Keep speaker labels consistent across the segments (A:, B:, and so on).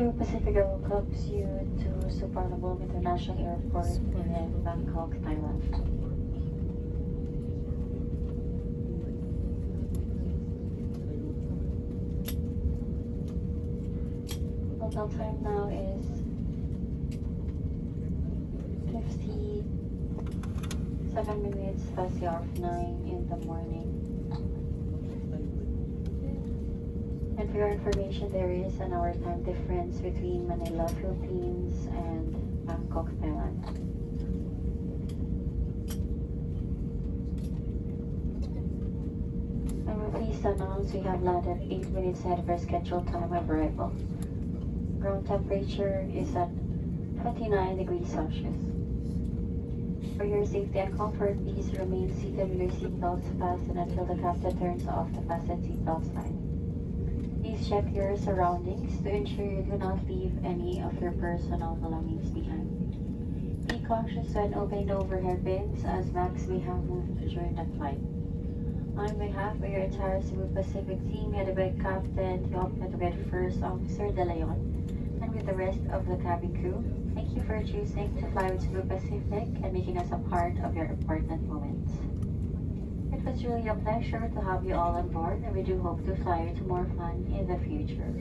A: Cebu Pacific welcomes you to Suvarnabhumi International Airport in Bangkok, Thailand. Local time now is 57 minutes past the hour of 9 in the morning. And for your information, there is an hour time difference between Manila, Philippines and Bangkok, Thailand. And we're pleased to announce we have landed 8 minutes ahead of our scheduled time of arrival. Ground temperature is at 29 degrees Celsius. For your safety and comfort, please remain seated with your seatbelts fastened until the captain turns off the fasten seatbelt sign. Please check your surroundings to ensure you do not leave any of your personal belongings behind. Be cautious when opening the overhead bins as bags may have moved during the flight. On behalf of your entire Cebu Pacific team, headed by Captain Theophilus First Officer De Leon, and with the rest of the cabin crew, thank you for choosing to fly with Cebu Pacific and making us a part of your important moments. It was really a pleasure to have you all on board, and we do hope to fly you to more fun in the future.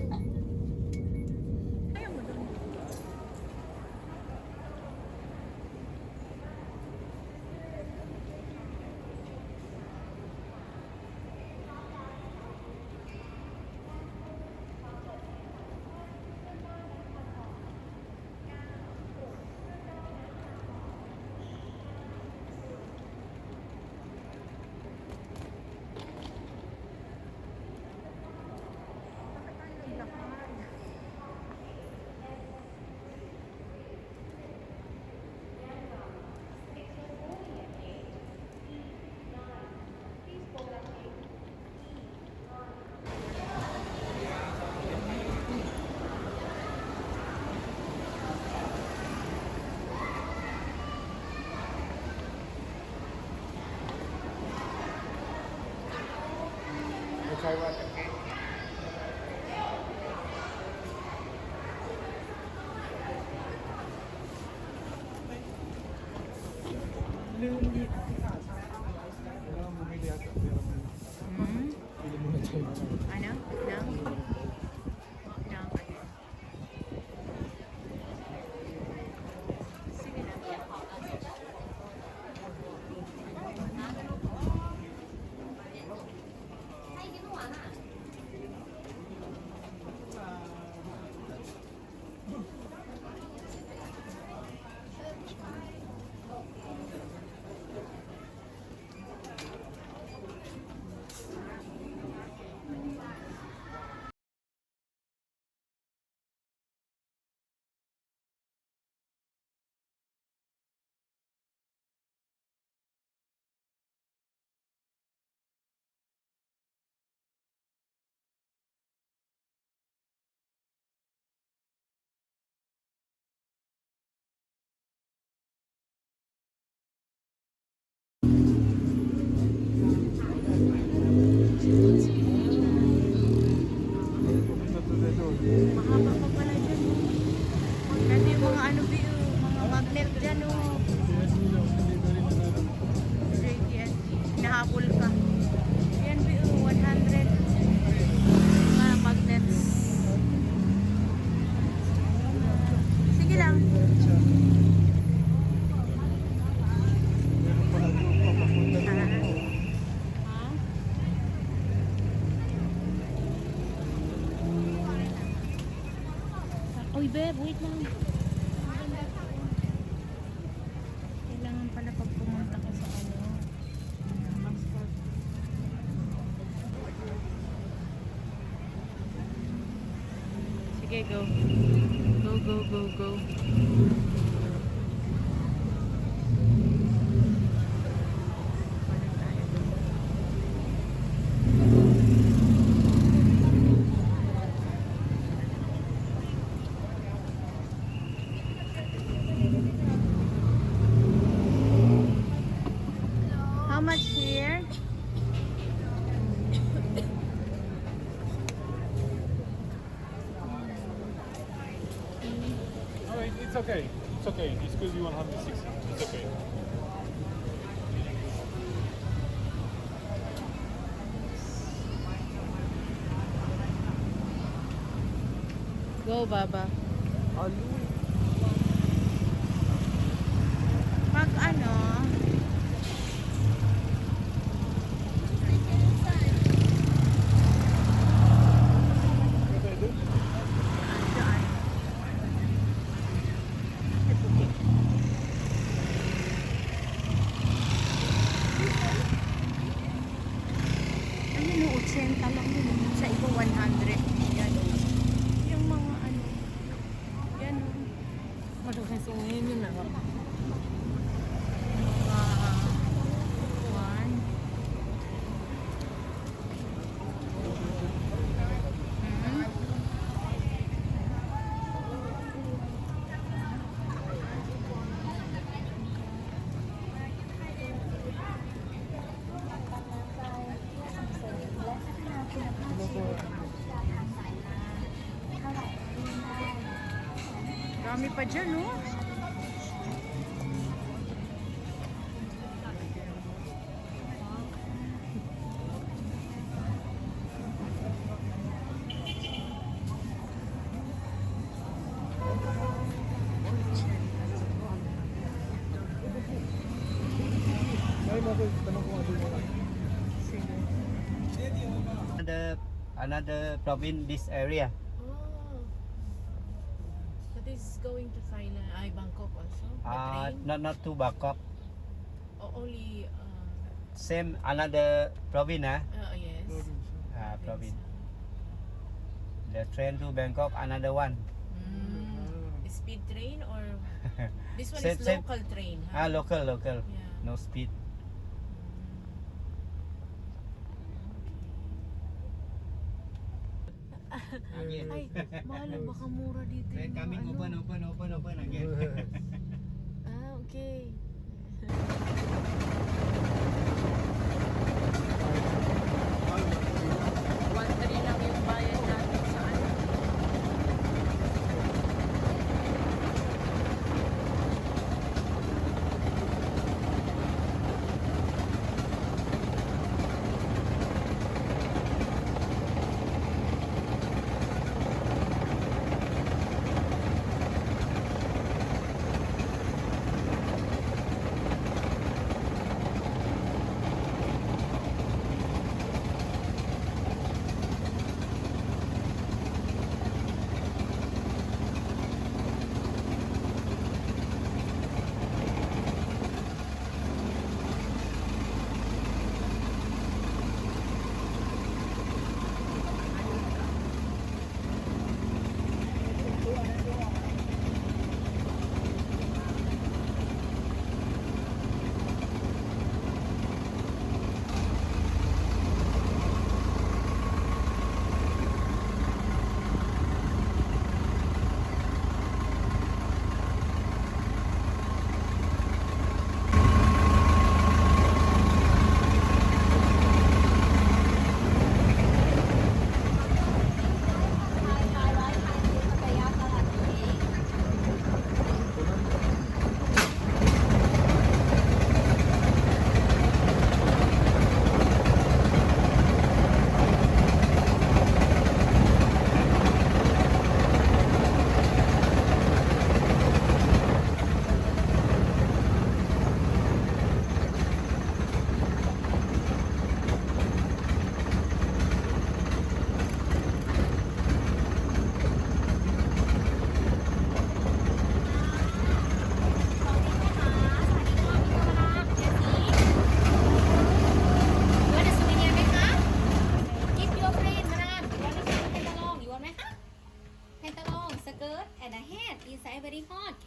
B: Try what again?
C: Ano? No? No. Sige na. Mahaba pa pala dyan. Kasi yung mga ano mga magnet dyan Yan. Hinahabol ka. Yan 100. Mga magnets. Sige lang. Uy, babe, wait lang. Kailangan pala pag pumunta ka sa passport. Sige, go. Go. How much here?
D: okay. It's okay. It's because you 160. It's okay.
C: Go, Baba. Pag ano,
D: What they do?
C: ayun o, 80 lang yun. Sa iba, 100. Yan o. Yung mga ano, yan o. Maraming sungin yun na. Mga, one. Hmm. Dami pa dyan, no?
D: Ay, mabay. Tanong ko nga doon mga.
C: Sige.
B: Another province this area.
C: Oh. So this is going to Thailand, Bangkok also? The train?
B: Not to Bangkok.
C: Or only,
B: Same another province,
C: yes.
B: province. The train to Bangkok, another one.
C: Speed train or this one
B: Same-
C: is
B: same.
C: local train?
B: Local.
C: Yeah.
B: No speed. Again.
C: Ay, mahal baka mura dito
B: They're
C: yung mga
B: coming
C: ano.
B: open again.
C: Okay. One three lang yung bayad natin sa ano.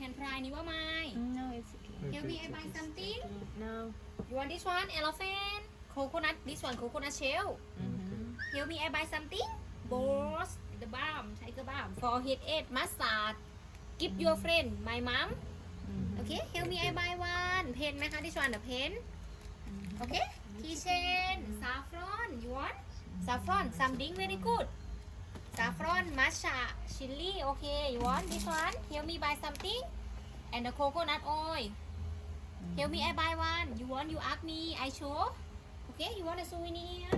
E: can try new mine.
C: No, it's okay.
E: Can we buy something?
C: No.
E: You want this one? Elephant? Coconut? This one coconut shell. Help me I buy something? Balls, the balm, tiger balm. For headache, massage. Give your friend, my mom. Okay, help me I buy one. Pen ไหมคะ this one the pen. Okay, keychain, saffron, you want? Saffron, something very good. Saffron, matcha, chili, okay, you want this one? Help me buy something? and the coconut oil. Tell me I buy one. You want, you ask me, I show. Okay, you want a souvenir?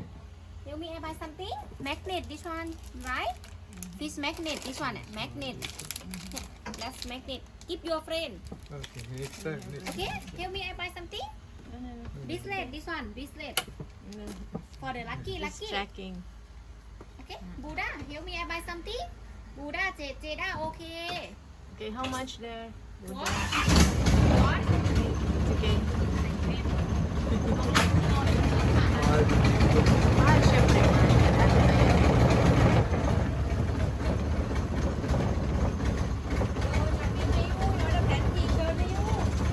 E: Tell me I buy something. Magnet, this one, right? This magnet, this one, magnet. That's magnet. Keep your friend.
D: Okay, next time.
E: Okay, tell me I buy something. Bracelet, this one, bracelet. For the lucky,
C: Just
E: lucky.
C: checking.
E: Okay, Buddha, tell me I buy something. Buddha, Jeda, okay.
C: Okay, how much there?
E: What? What?
C: It's okay. Mahal syempre.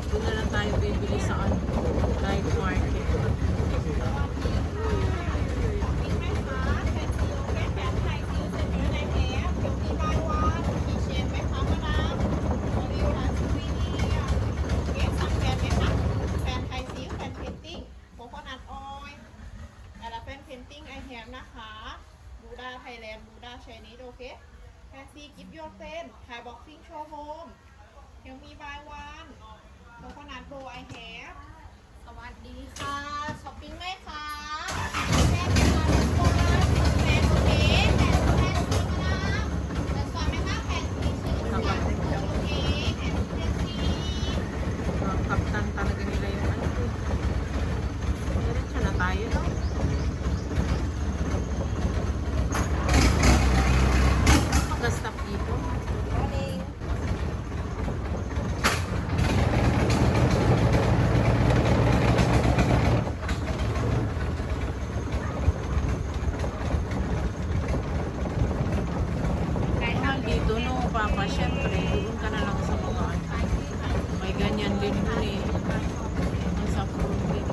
C: Doon na lang tayo bibili sa ano, night market.
F: Buddha Thailand, Buddha Chinese, okay? Fancy give your friend. Thai boxing show home. Help me buy one. Coconut bowl I have. สวัสดีค่ะช้อปปิ้งไหมคะแม่ค่ะทุกคนแฟนโอเคแฟนสีนะแต่สวยไหมคะแฟนสีชื่อแฟนโอเคแฟนสี
C: Kaptan talaga nila yung ano. Diretso na tayo, no? Mag-stop dito.
F: Morning.
C: Mahal dito, no, Papa. Siyempre, doon ka na lang sa mga ano. May ganyan din dun eh. Sa fruit din.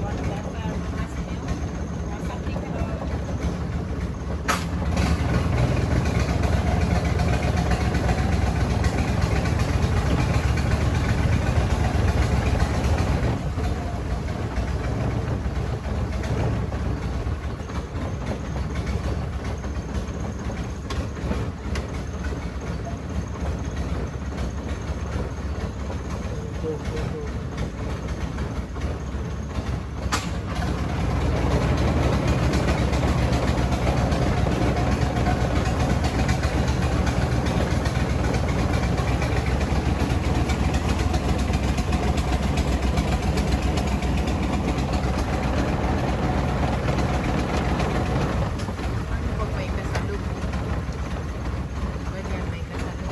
C: Ano pag may kasalubong? Ganyan, may kasalubong.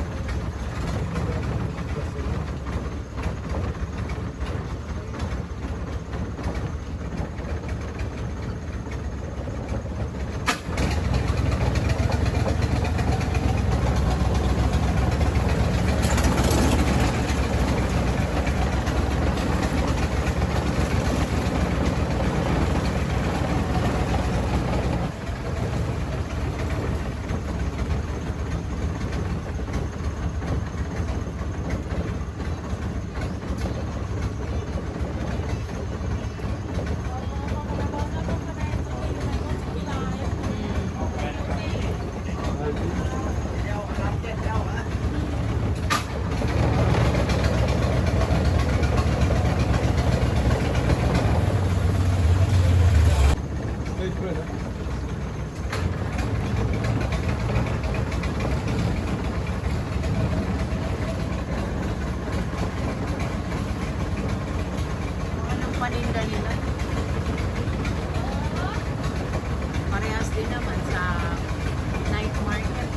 D: Wait, wait.
C: Anong paninda nila? Parehas din naman sa night market.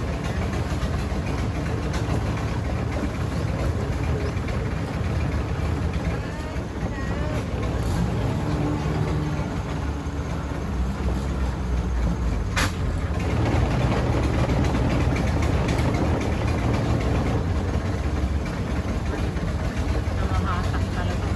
C: Namahatak talaga.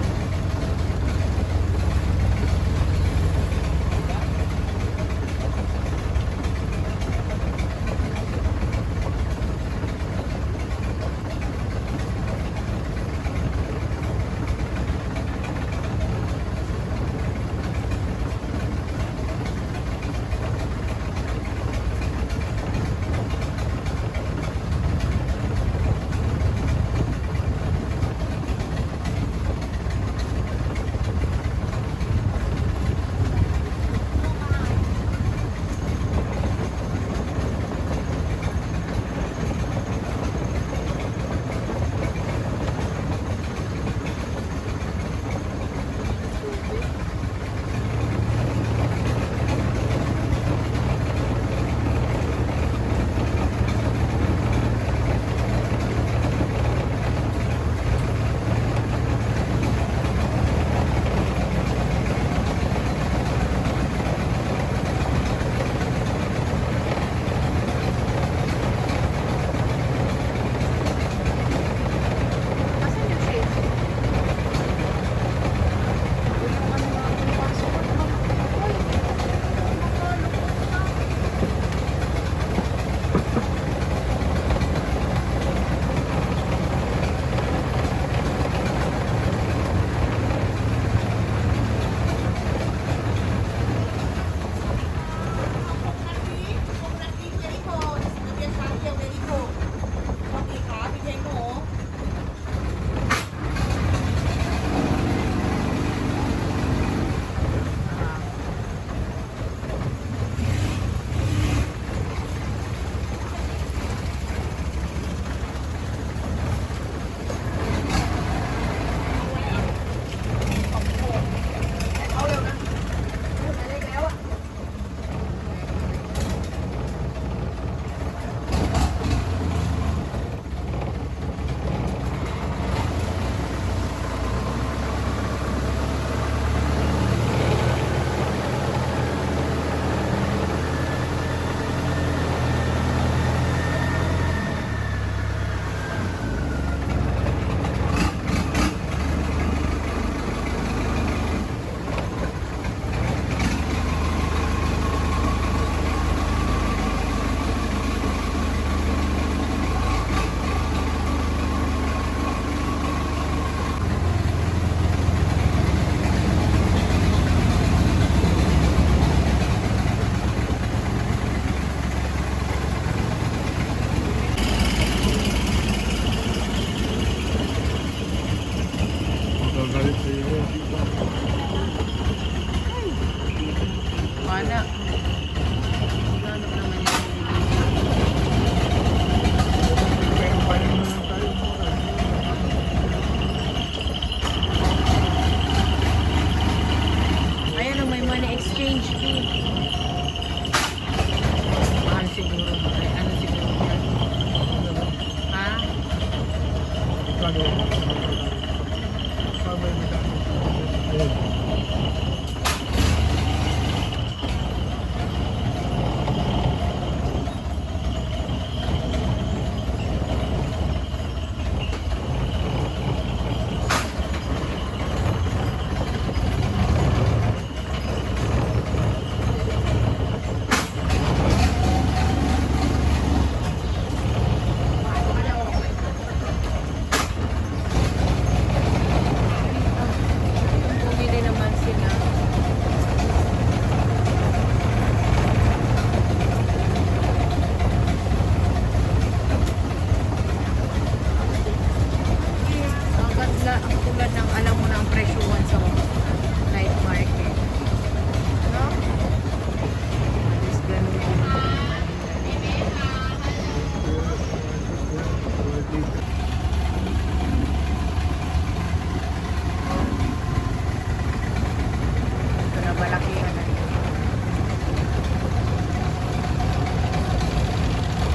C: malakihan na yun.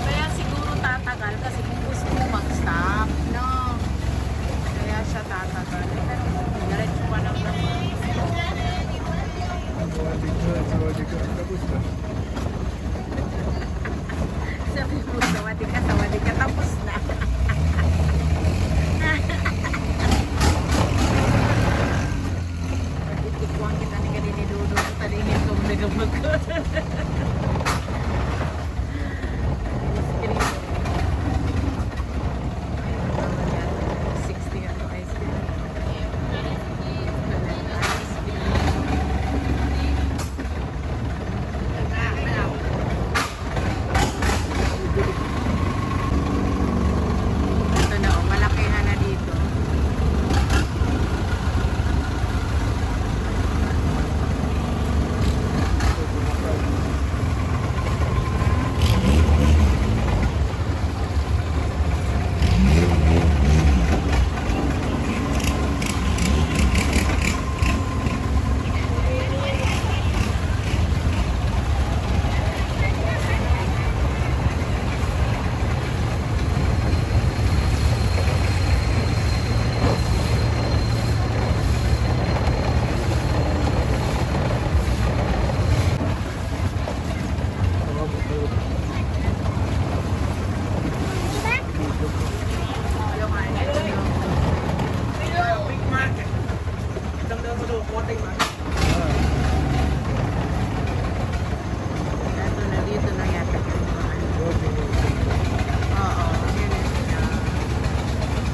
C: Kaya siguro tatagal kasi kung gusto mo mag-stop, no? Kaya siya tatagal. Pero diretso pa lang naman.
D: Sawadee ka. Tapos na.
C: Sabi mo, sawadi ka, tapos na. Pag-itikuan kita ni kanini Dodo, talingin kong nagabag ko. Ito na, oh, malakihan na dito. Ito na, dito na yata yung mga ano. Oo, yun na sila.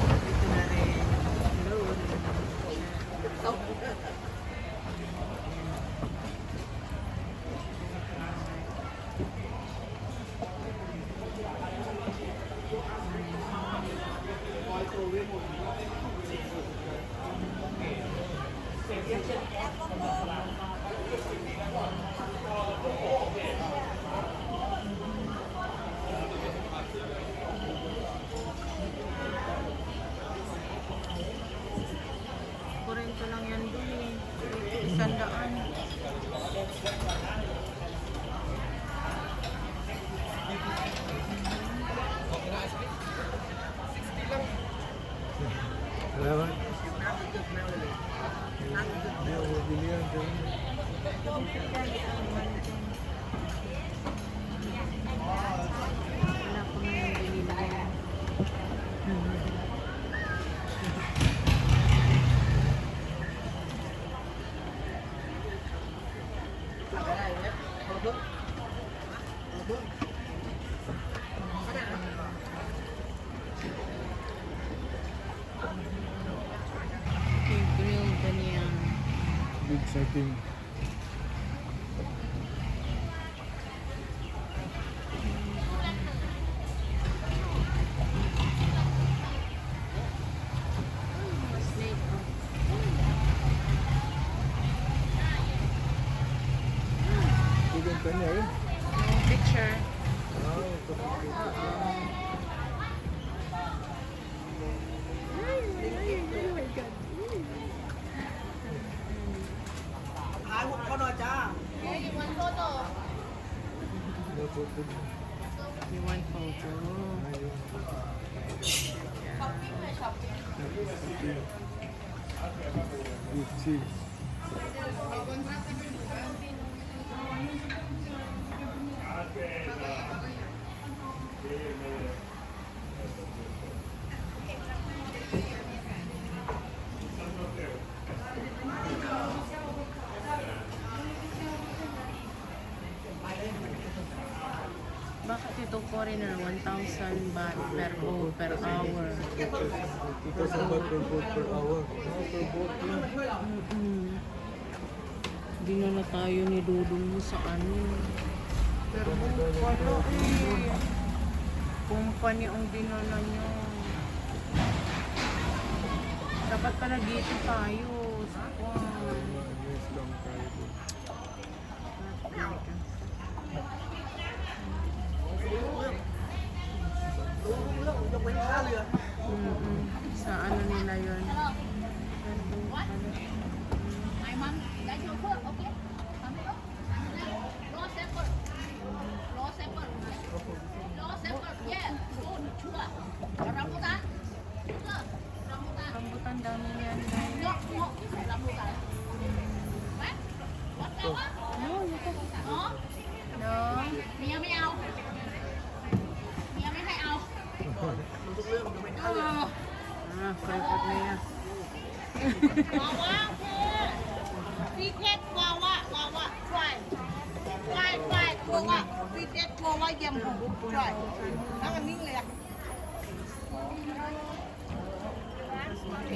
C: Dito na rin. Hello. Kurento lang yan dun eh. 100.
D: Salamat. Hindi ako bilihan.
C: Wala ko na yung binili. Yung grill ganyan.
D: Big setting.
C: Snake.
D: Bigyan ka niya eh.
C: Picture.
D: Wow, kapag
C: You want photo?
D: Gucci.
C: Bakit ito foreigner 1,000 baht per boat per hour?
D: 2,000 baht per boat per hour. Per boat lang.
C: Dinala tayo ni Dudong mo sa ano. Per boat pala eh. Company ang dinala niyo. Dapat pala dito tayo. Wow.
D: Yes lang tayo.
C: Sa ano nila yun?
E: My mom, that's your foot, okay?
D: Ito.
C: No?
E: เมียไม่เอาเมียไม่ให้เอา
C: Ah, favorite na yan.
F: วาวาโอเคฟีเทสวาวาวา try try วาวาฟีเทสวาวายำหู try แล้วมันนิ่งเลยอ่ะ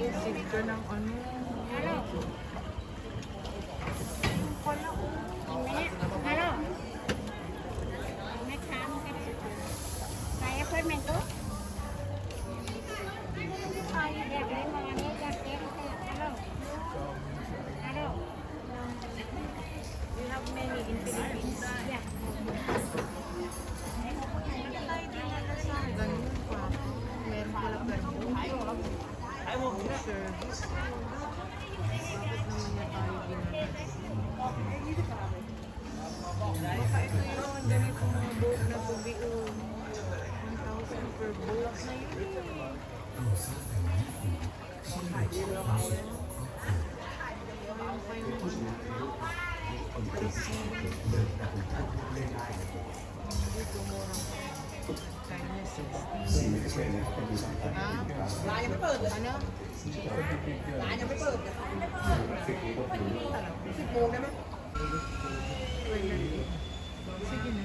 C: Isip ka ng ano.
E: ฮัลโหลแม่ค้ามันก็ได้ไปแอปเปิลแมนโก้อยากได้มาเนี่ยอยากเก็บฮัลโหลฮัลโหล
C: We have many in Philippines.
E: Yeah.
C: Ganun pa. Meron pala pero service. Bakit naman niya tayo ginagawa? Baka ito yun, ganito mga boat na tubig. 1,000 per boat na yun. Dito murang China 60. Ah,
F: ร้านยังไม่เปิดเลย
C: ano?
F: ร้านยังไม่เปิดเลย10 โมงได้ไหม
C: Sige na.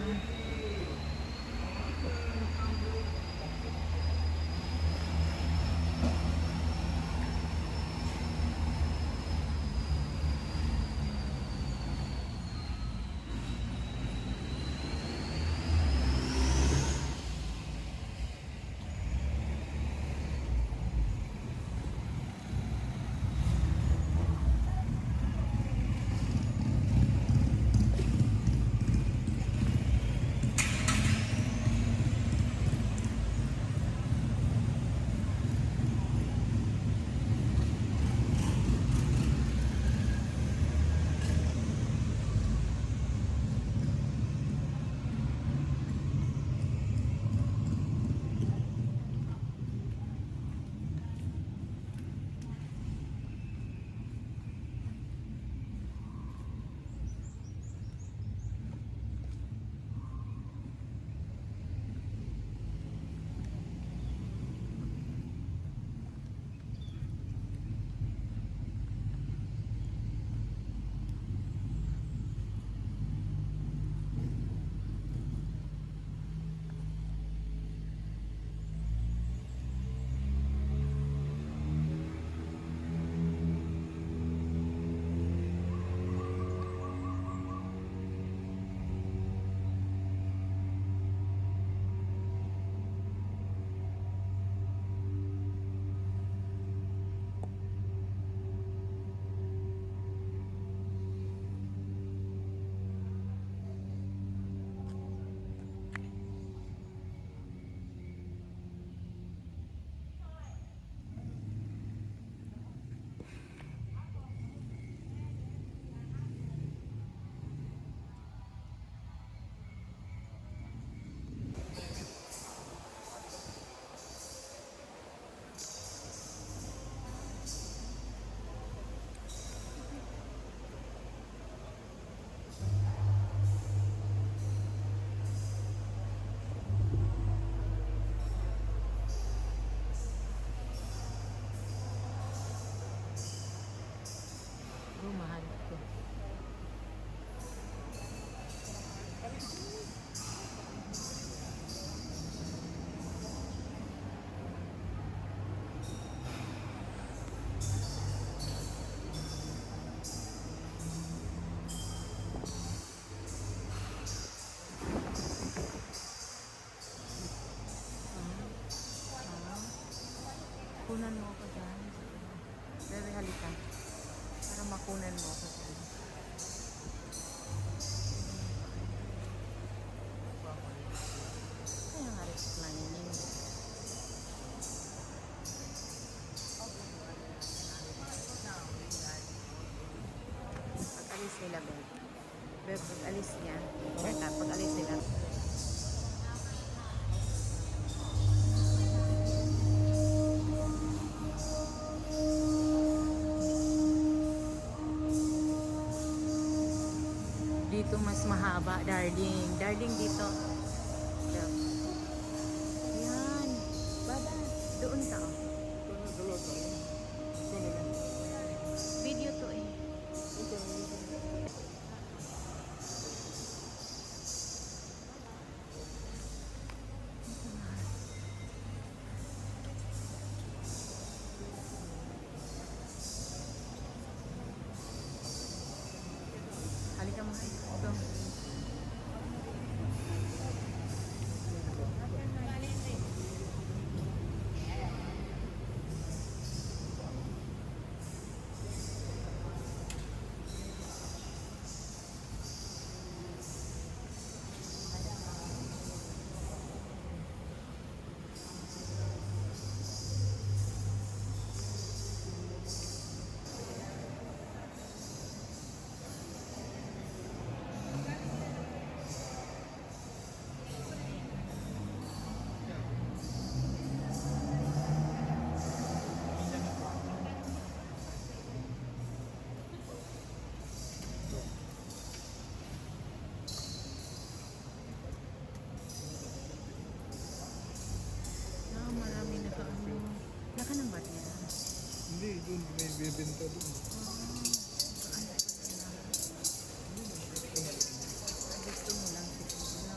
C: Mahal ito. Kunan mo ako dyan. Bebe, halika. Para makunan mo ako dyan. Kaya nga reclining. Pag-alis nila, Bebe. Bebe, pag-alis niya. Teka, pag-alis nila. Dito mas mahaba, darling. Darling dito. Look. Yan. Baba. Doon ka. Oh.
D: Dalawa tayo. Ikaw na lang.
C: Video to eh. Halika mo. Ito. Marami na ka ano. Laka ng bat niya.
D: Hindi, doon may bibenta doon.
C: Gusto mo lang siguro na.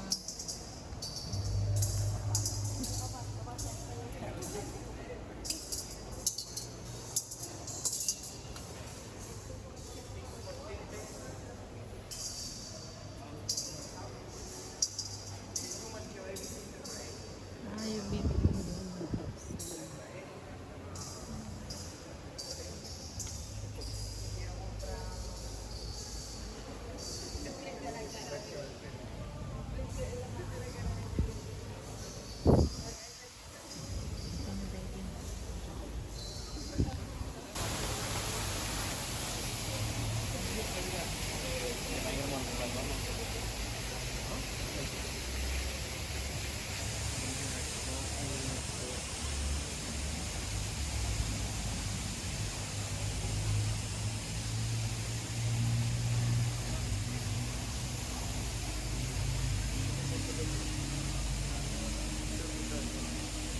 C: Yung bibili mo doon ng house.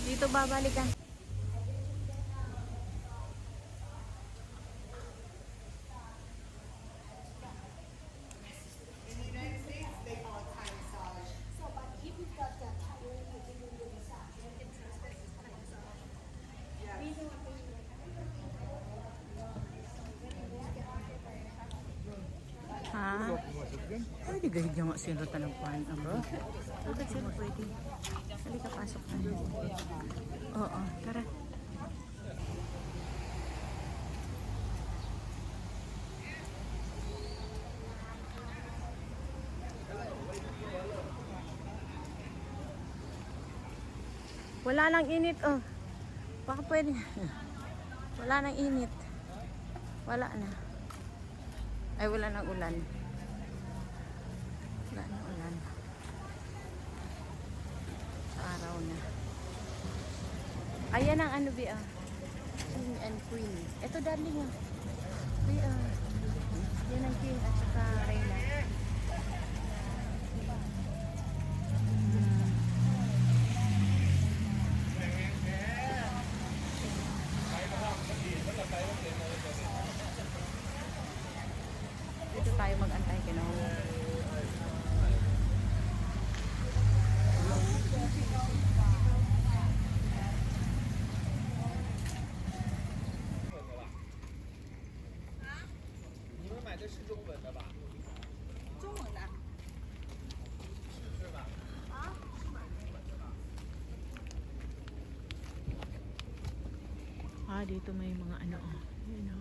C: Dito babalik ka. Ha?
D: Pumasok dyan.
C: Ay, di gahig yung sinutan ng kuhan. Bakit sila pwede? Halika, pasok na. Oo, tara. Wala nang init, oh. Baka pwede. Wala nang init. Wala na. Ay, wala nang ulan. Wala nang ulan. Sa araw na. Ayan ang ano, Bia. King and Queen. Ito, darling, ah. Bia. Yan ang King at saka Reyna. Dito tayo mag-antay kina dito may mga ano, you know.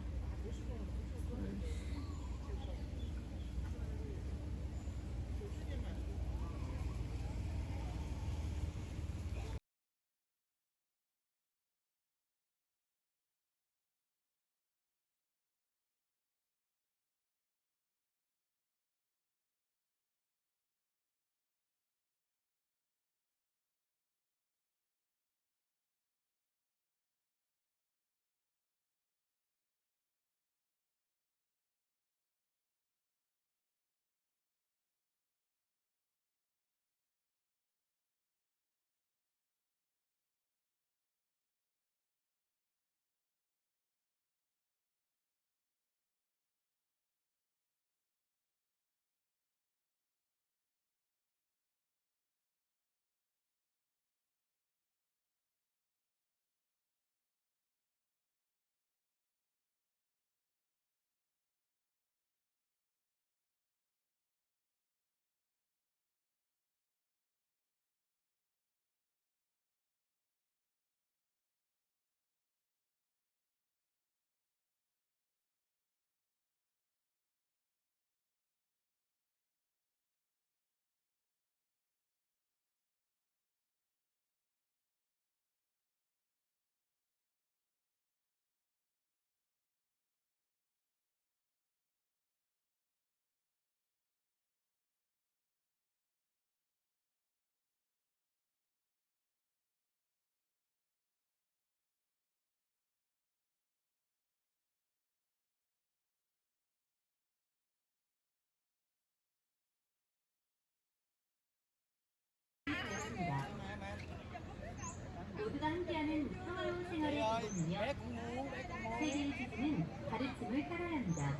G: 세계의 지수는 가르침을 따라야 한다.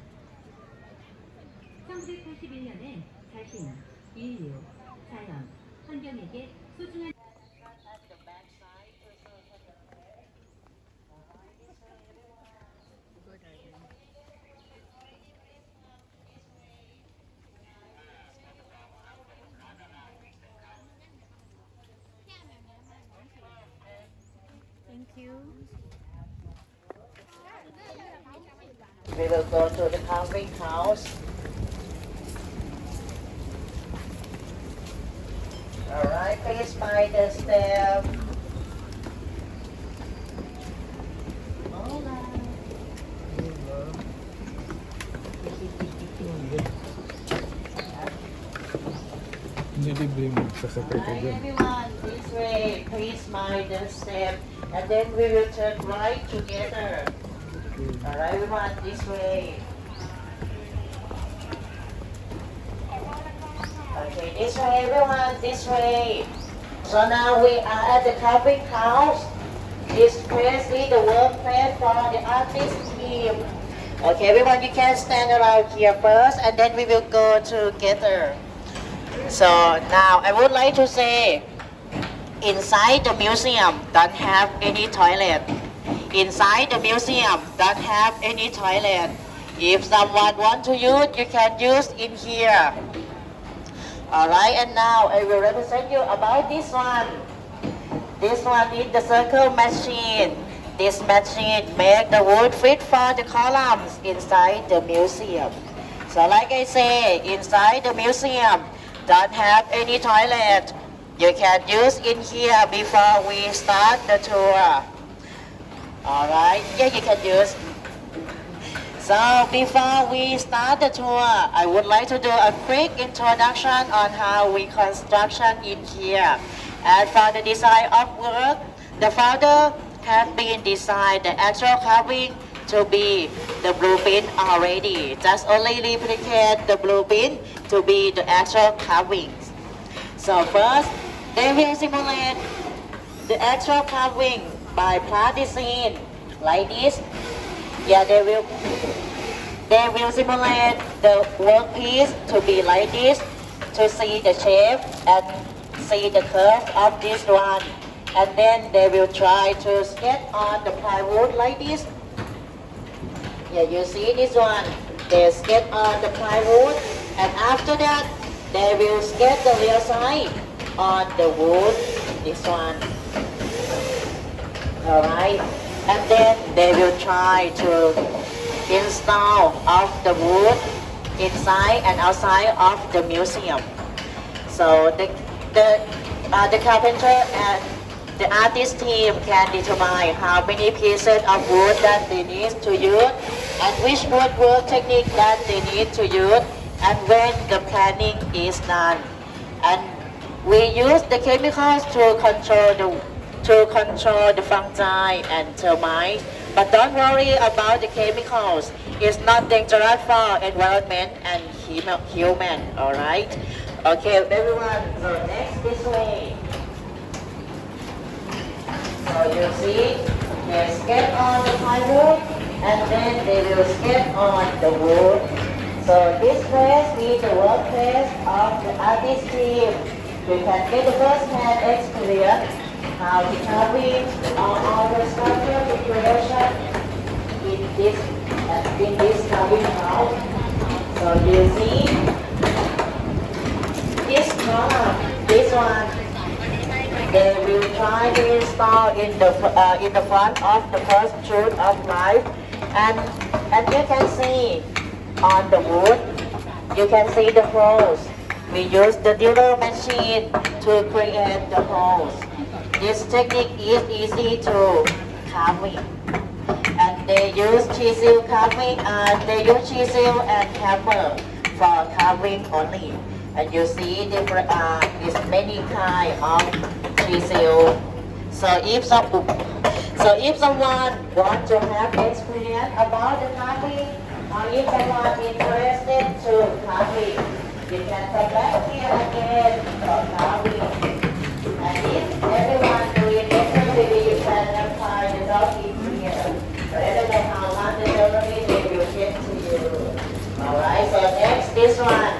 G: 1981년에 자신, 인류, 자연, 환경에게 소중한
C: Thank you.
H: We will go to the carving house. Alright, please mind the step.
D: Nilibre mo, sasakay ka
H: Alright,
D: dyan.
H: everyone, this way. Please mind the step. And then we will turn right together. Alright, everyone, this way. Okay, this way, everyone, this way. So now we are at the carving house. This place is the workplace for the artist team. Okay, everyone, you can stand around here first, and then we will go together. So now I would like to say, inside the museum don't have any toilet. Inside the museum don't have any toilet. If someone want to use, you can use in here. Alright, and now I will represent you about this one. This one is the circle machine. This machine make the wood fit for the columns inside the museum. So like I say, inside the museum don't have any toilet. You can use in here before we start the tour. Alright, yeah, you can use. So before we start the tour, I would like to do a quick introduction on how we construction in here. And for the design of work, the founder have been designed the actual carving to be the blueprint already. Just only replicate the blueprint to be the actual carvings. So first, they will simulate the actual carving by practicing like this. Yeah, they will simulate the workpiece to be like this to see the shape and see the curve of this one. And then they will try to sketch on the plywood like this. Yeah, you see this one. They sketch on the plywood, and after that, they will sketch the real side on the wood. This one. Alright, and then they will try to install of the wood inside and outside of the museum. So the carpenter and the artist team can determine how many pieces of wood that they need to use and which woodwork technique that they need to use and when the planning is done. And we use the chemicals to control the fungi and termites. But don't worry about the chemicals. It's not dangerous for environment and human. Alright? Okay, everyone. So next this way. So you see, they sketch on the plywood and then they will sketch on the wood. So this place is the workplace of the artist team. You can get the first-hand experience how the carving all the structure preparation in this carving house. So you see this column, this one, they will try to install in the front of the first shoot of life, and you can see on the wood, you can see the holes. We use the driller machine to create the holes. This technique is easy to carving, and they use chisel carving. They use chisel and hammer for carving only. And you see different is many kind of chisel. So if someone want to have experience about the carving, or if someone interested to carving, you can come back here again for carving. And if everyone doing it, maybe you can apply the dog in one.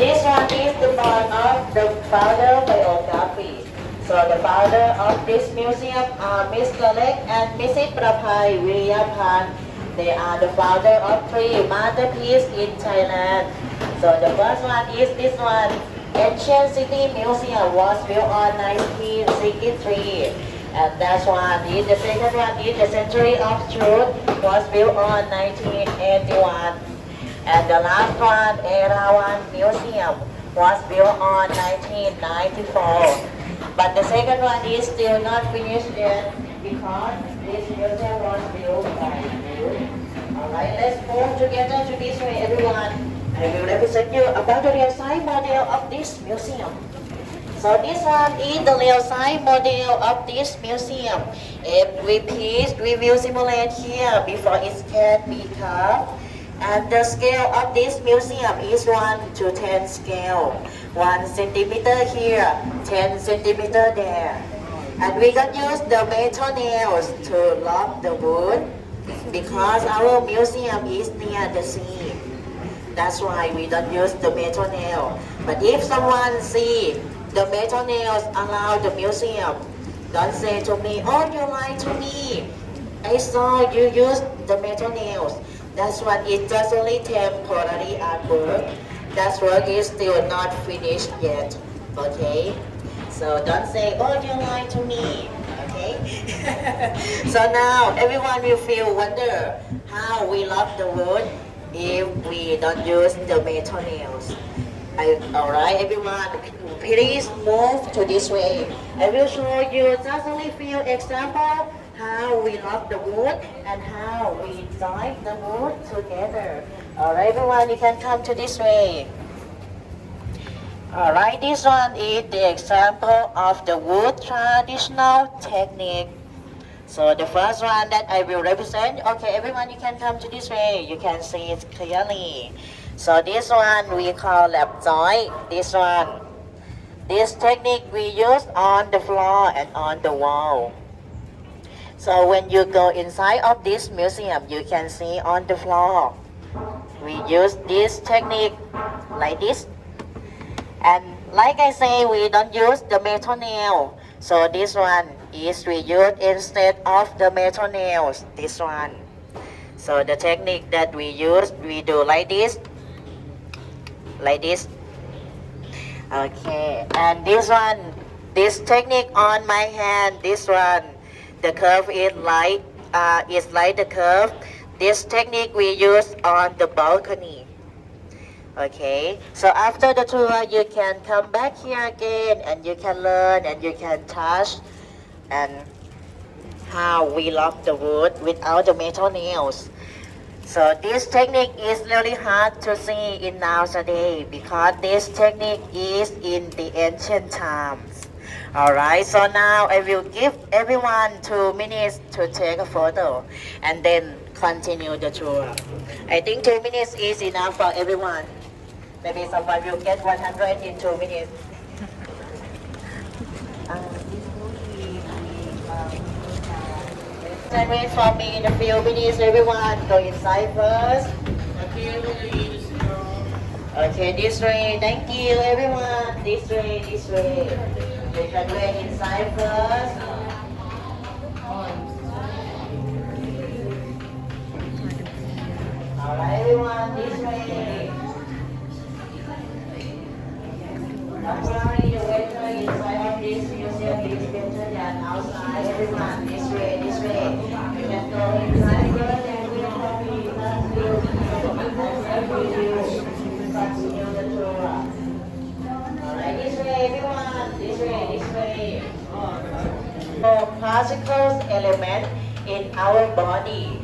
H: This one is the part of the founder biography. So the founder of this museum are Mr. Lek and Mrs. Prapai Viriyapan. They are the founder of 3 masterpieces in Thailand. So the first one is this one. Ancient City Museum was built on 1963. And that's one. The second one is the Century of Truth was built on 1981. And the last one, Erawan Museum, was built on 1994. But the second one is still not finished yet because this museum was built by you. Alright, let's move together to this way, everyone. I will represent you about the real size model of this museum. So this one is the real size model of this museum. Every piece we will simulate here before it can be carved. And the scale of this museum is 1 to 10 scale. 1 centimeter here, 10 centimeter there. And we can use the metal nails to lock the wood because our museum is near the sea. That's why we don't use the metal nail. But if someone see the metal nails around the museum, don't say to me, oh, you lied to me. I saw you use the metal nails. That's what is just only temporary artwork. That work is still not finished yet. Okay? So don't say, oh, you lied to me. Okay? So now everyone will feel wonder how we love the wood if we don't use the metal nails. Alright, everyone, please move to this way. I will show you just only few examples how we love the wood and how we drive the wood together. Alright, everyone, you can come to this way. Alright, this one is the example of the wood traditional technique. So the first one that I will represent, okay, everyone, you can come to this way. You can see it clearly. So this one we call lap joint. This one. This technique we use on the floor and on the wall. So when you go inside of this museum, you can see on the floor. We use this technique like this. And like I say, we don't use the metal nail. So this one is we use instead of the metal nails. This one. So the technique that we use, we do like this. Like this. Okay. And this one, this technique on my hand, this one. The curve is like the curve. This technique we use on the balcony. Okay, so after the tour, you can come back here again and you can learn and you can touch and how we love the wood without the metal nails. So this technique is really hard to see in nowadays because this technique is in the ancient times. Alright, so now I will give everyone 2 minutes to take a photo and then continue the tour. I think 2 minutes is enough for everyone. Maybe someone will get 100 in 2 minutes. Wait for me in a few minutes, everyone. Go inside first. Okay, this way. Thank you, everyone. This way, this way. You can wait inside first. Alright, everyone, this way. Don't worry, you wait inside of this museum is better than outside. Everyone, this way, this way. You can go inside first and we'll copy that view. And then we will continue the tour. Alright, this way, everyone. This way, this way. Particle element in our body.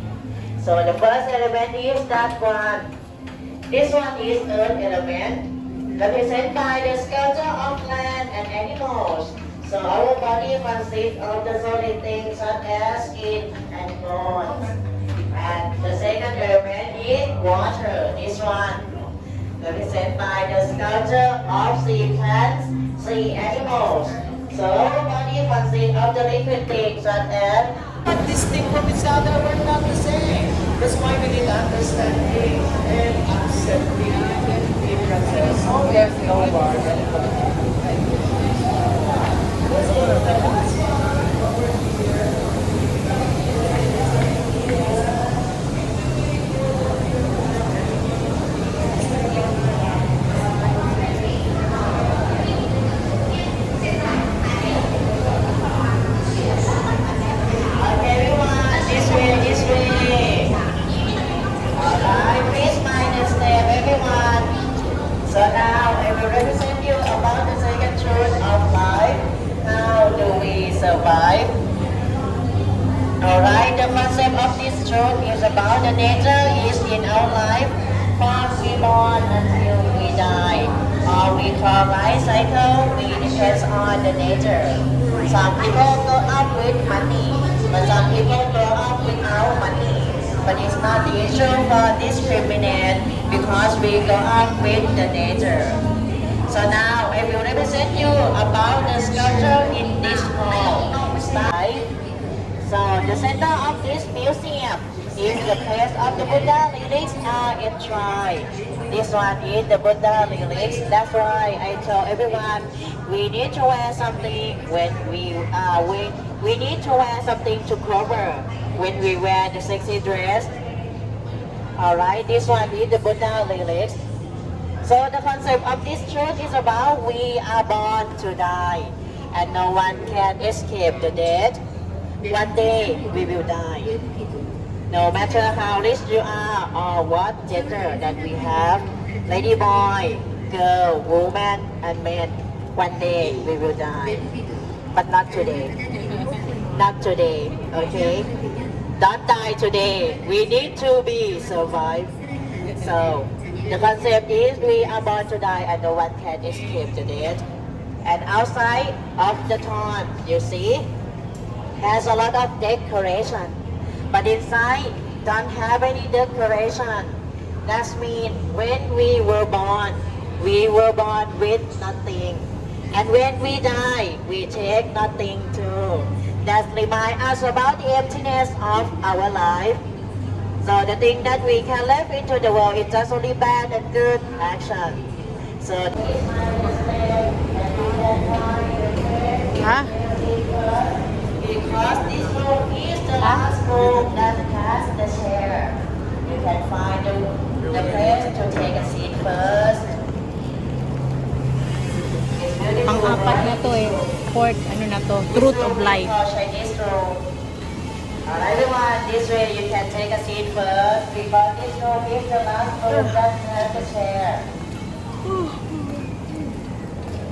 H: So the first element is that one. This one is earth element, represented by the skeleton of land and animals. So our body consists of the solid things such as skin and bones. And the second element is water. This one, represented by the skeleton of sea plants, sea animals. So our body consists of the liquid things such as distinct from each other, we're not the same. That's why we need understanding and Okay, everyone, this way, this way. Alright, please mind the step, everyone. So now I will represent you about the second truth of life. How do we survive? Alright, the concept of this truth is about the nature is in our life from we born until we die. Or we call life cycle, we depends on the nature. Some people grow up with money, but some people grow up without money. But it's not the issue for discriminate because we grow up with the nature. So now I will represent you about the sculpture in this hall. Style. So the center of this museum is the place of the Buddha lyrics are enshrined. This one is the Buddha lyrics. That's why I tell everyone we need to wear something when we need to wear something to cover when we wear the sexy dress. Alright, this one is the Buddha lyrics. So the concept of this truth is about we are born to die and no one can escape the death. One day we will die. No matter how rich you are or what gender that we have, lady boy, girl, woman and man, one day we will die. But not today. Not today, okay? Don't die today. We need to be survive. So the concept is we are born to die and no one can escape the death. And outside of the tomb, you see, has a lot of decoration. But inside don't have any decoration. That means when we were born with nothing. And when we die, we take nothing too. That reminds us about the emptiness of our life. So the thing that we can live into the world is just only bad and good action. So
C: Ha?
H: because this room is the last room that has the chair. You can find the place to take a seat first. It's beautiful,
C: Pang-apat na to eh. Fourth, ano na to? Truth of life.
H: Chinese room. Alright, everyone, this way you can take a seat first because this room is the last room that has the chair.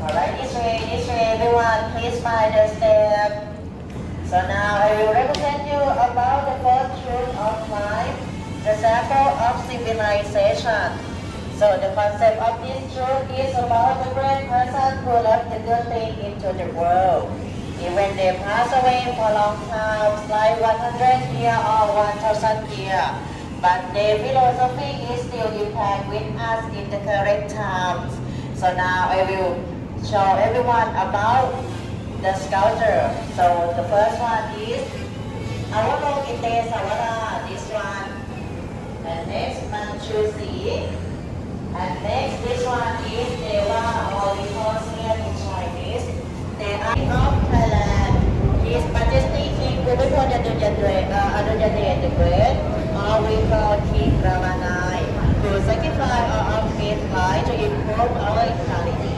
H: Alright, this way, everyone, please find the step. So now I will represent you about the fourth truth of life, the circle of civilization. So the concept of this truth is about the great person who left the good thing into the world. Even they pass away for long times, like 100 years or 1,000 years, but their philosophy is still intact with us in the current times. So now I will show everyone about the sculpture. So the first one is Avalokite Sawara, this one. And next Manchusi. And next this one is Deva or we call here in Chinese. They are of Thailand. His Majesty King Bhumibol Adulyadej the Great, or we call King Ramanai, who sacrificed all of his life to improve our equality.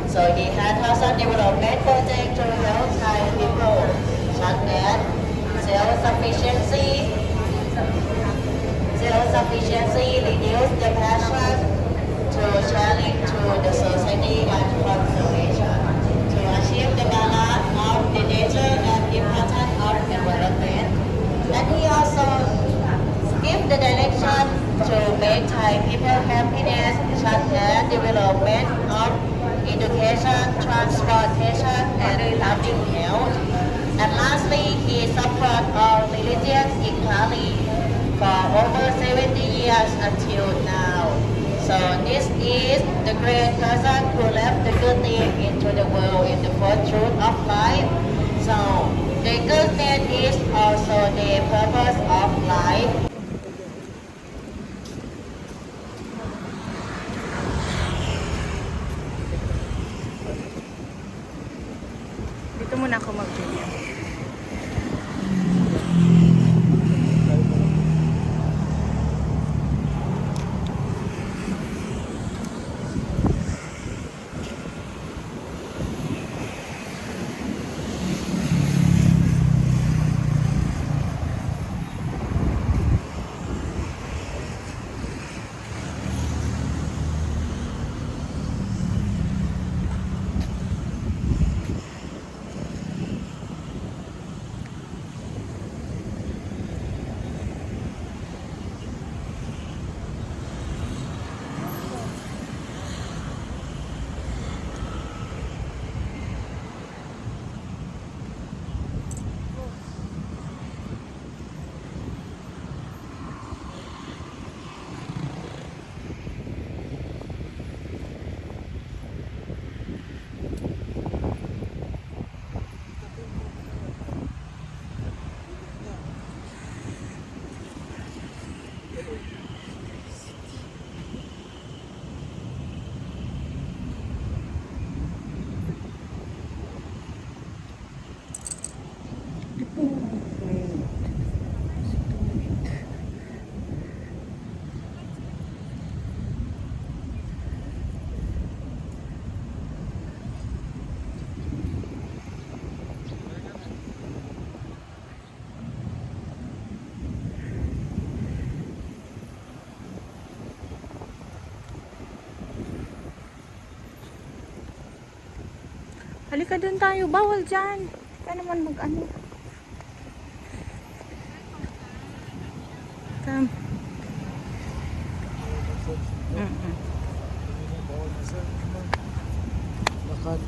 H: So he had thousand development projects to help Thai people, such as self-sufficiency, reduce the passion to sharing to the society and conservation, to achieve the balance of the nature and importance of environment. And he also give the direction to make Thai people happiness, such as development of education, transportation, and public health. And lastly, he support all religions equally for over 70 years until now. So this is the great person who left the good thing into the world in the fourth truth of life. So the goodness is also the purpose of life.
C: ako mag-video. Halika doon tayo. Bawal dyan. Kaya naman mag-ano. Come.
D: Lakad.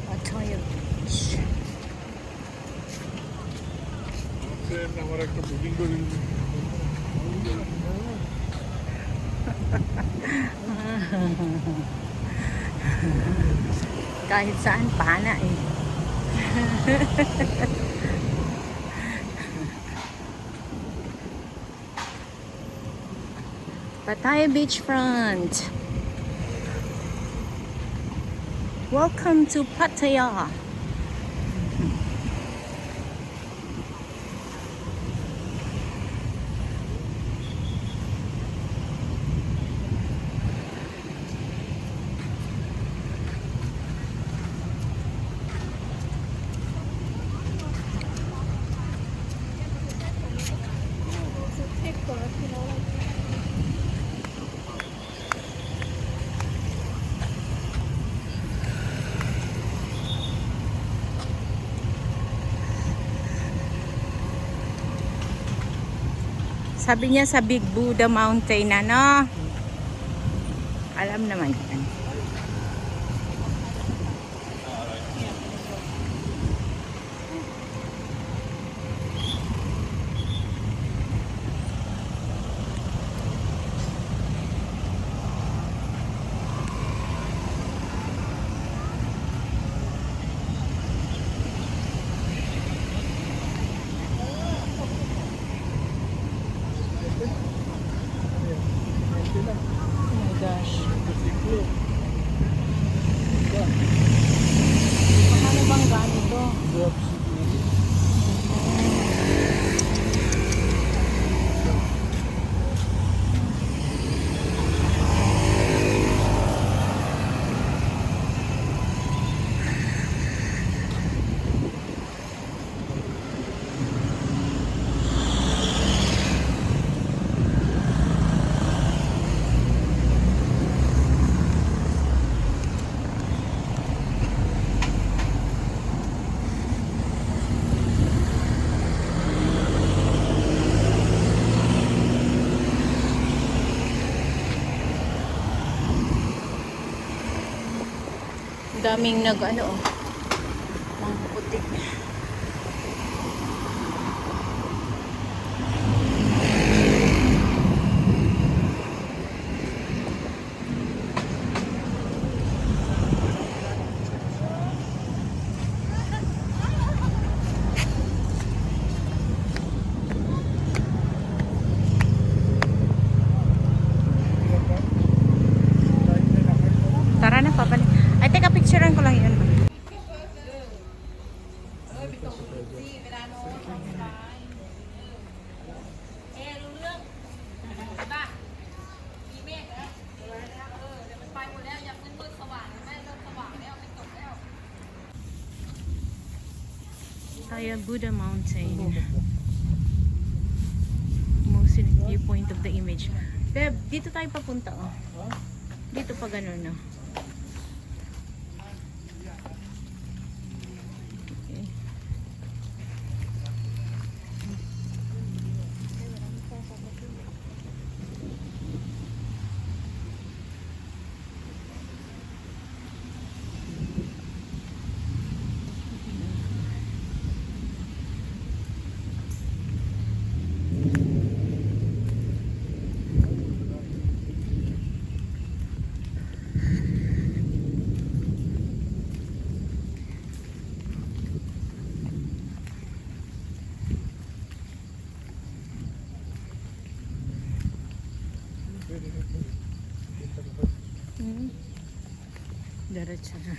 C: Pattaya Beach.
D: আমার একটা বুকিং করে দিন
C: Kahit saan, pana eh. Pattaya Beachfront. Welcome to Pattaya. Sabi niya sa Big Buddha Mountain na, no? Alam naman yan. Oh my gosh. Paano bang ganito? Daming nag-ano, mga puti. Pipicturean ko lang yun. Tayo Buddha Mountain. Most viewpoint of the image. Beb, dito tayo papunta oh. Dito pa ganun no. Okay. Diretso na.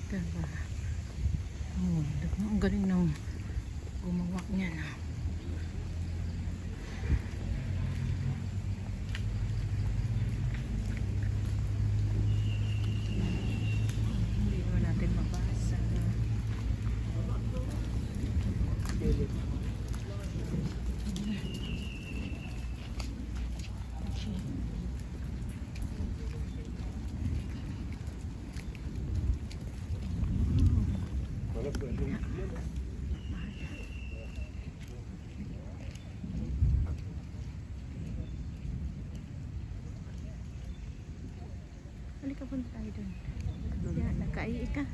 C: Diba? Oh, ang galing ng gumawa niya na. Hindi naman natin mabasa. Halika punta tayo dun. Yan, nagka-ai ka.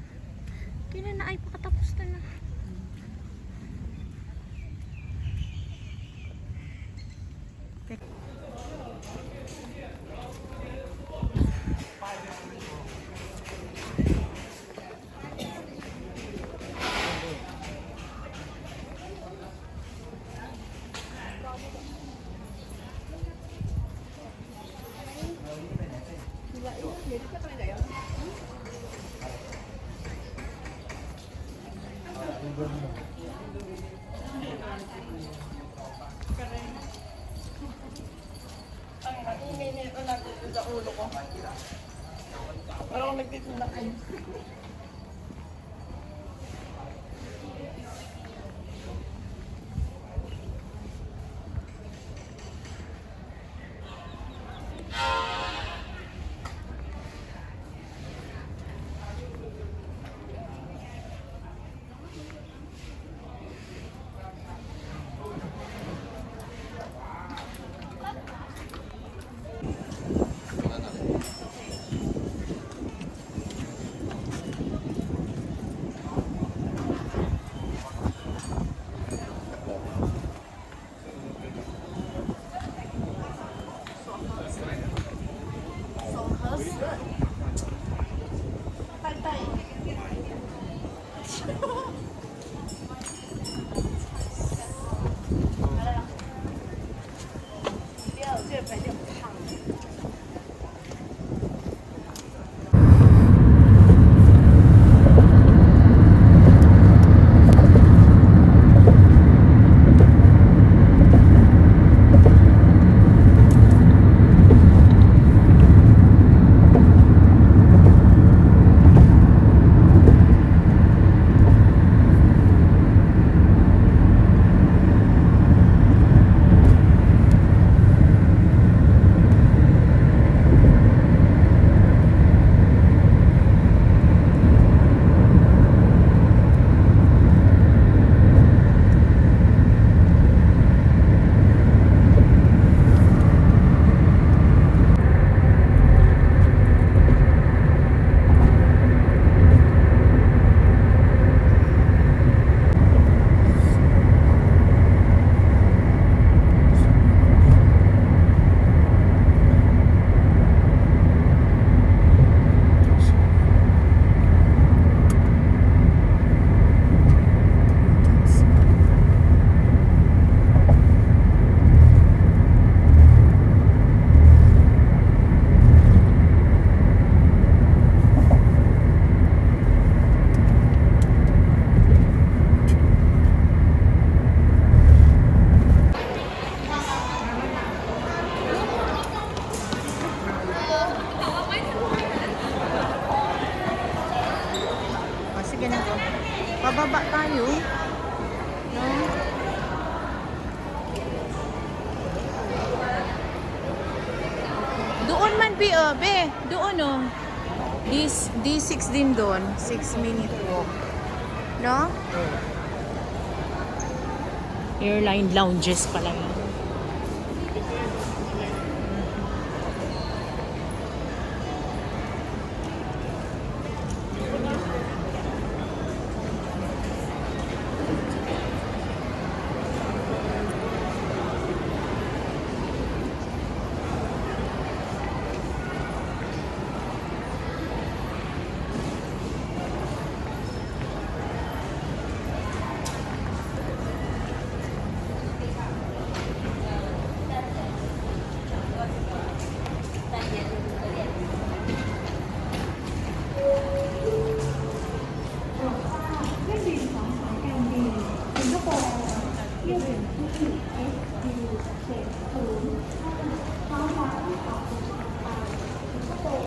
C: Kaya na ay pakatapos na na.
F: Parang nagtitinda kayo.
C: Bababa tayo. No? Doon man, be. Doon, oh. D6 din doon. 6-minute walk. No? Airline lounges pala yun.